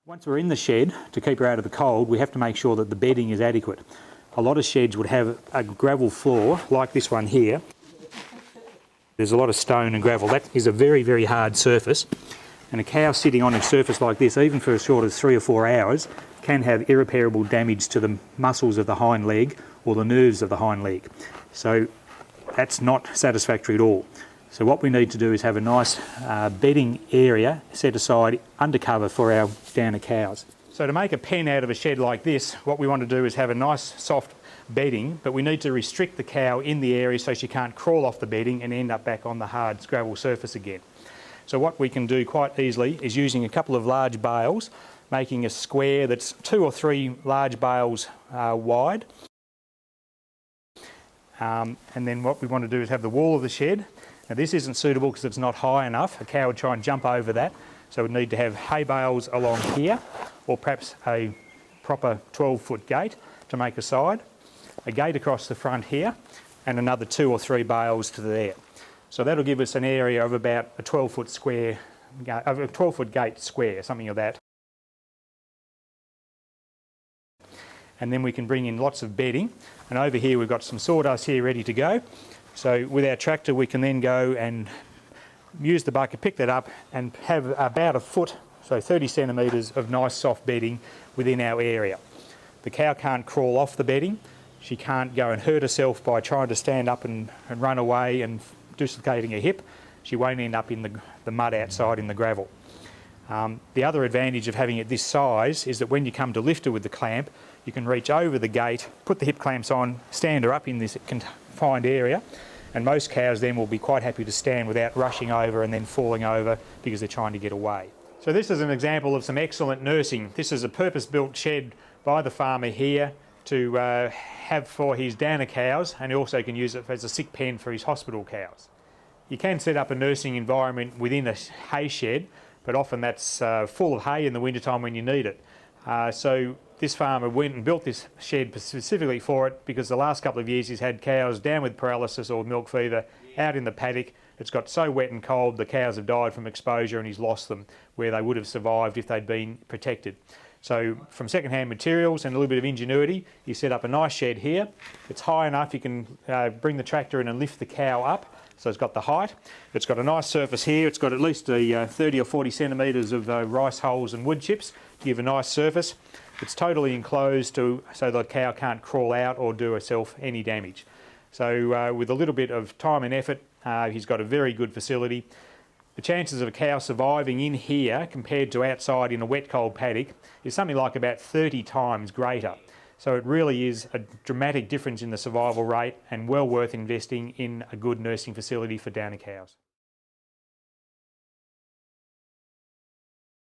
Once we're in the shed, to keep her out of the cold, we have to make sure that the bedding is adequate. A lot of sheds would have a gravel floor, like this one here. There's a lot of stone and gravel. That is a very, very hard surface. And a cow sitting on a surface like this, even for as short as 3 or 4 hours, can have irreparable damage to the muscles of the hind leg or the nerves of the hind leg. So that's not satisfactory at all. So what we need to do is have a nice bedding area set aside undercover for our downer cows. So to make a pen out of a shed like this, what we want to do is have a nice soft bedding, but we need to restrict the cow in the area so she can't crawl off the bedding and end up back on the hard gravel surface again. So what we can do quite easily is using a couple of large bales, making a square that's 2 or 3 large bales wide. And then what we want to do is have the wall of the shed. Now this isn't suitable because it's not high enough. A cow would try and jump over that. So we'd need to have hay bales along here, or perhaps a proper 12-foot gate to make a side, a gate across the front here, and another 2 or 3 bales to there. So that'll give us an area of about a 12-foot square, a 12-foot gate square, something of that. And then we can bring in lots of bedding. And over here we've got some sawdust here ready to go. So with our tractor we can then go and use the bucket, pick that up and have about a foot, so 30 centimetres of nice soft bedding within our area. The cow can't crawl off the bedding. She can't go and hurt herself by trying to stand up and run away and dislocating her hip. She won't end up in the mud outside in the gravel. The other advantage of having it this size is that when you come to lift her with the clamp, you can reach over the gate, put the hip clamps on, stand her up in this confined area, and most cows then will be quite happy to stand without rushing over and then falling over because they're trying to get away. So this is an example of some excellent nursing. This is a purpose-built shed by the farmer here to have for his downer cows, and he also can use it as a sick pen for his hospital cows. You can set up a nursing environment within a hay shed, but often that's full of hay in the wintertime when you need it. So this farmer went and built this shed specifically for it because the last couple of years he's had cows down with paralysis or milk fever out in the paddock. It's got so wet and cold the cows have died from exposure and he's lost them where they would have survived if they'd been protected. So from second-hand materials and a little bit of ingenuity, he set up a nice shed here. It's high enough you can bring the tractor in and lift the cow up. So it's got the height. It's got a nice surface here. It's got at least 30 or 40 centimetres of rice hulls and wood chips to give a nice surface. It's totally enclosed so the cow can't crawl out or do herself any damage. So with a little bit of time and effort, he's got a very good facility. The chances of a cow surviving in here compared to outside in a wet, cold paddock is something like about 30 times greater. So it really is a dramatic difference in the survival rate and well worth investing in a good nursing facility for downer cows.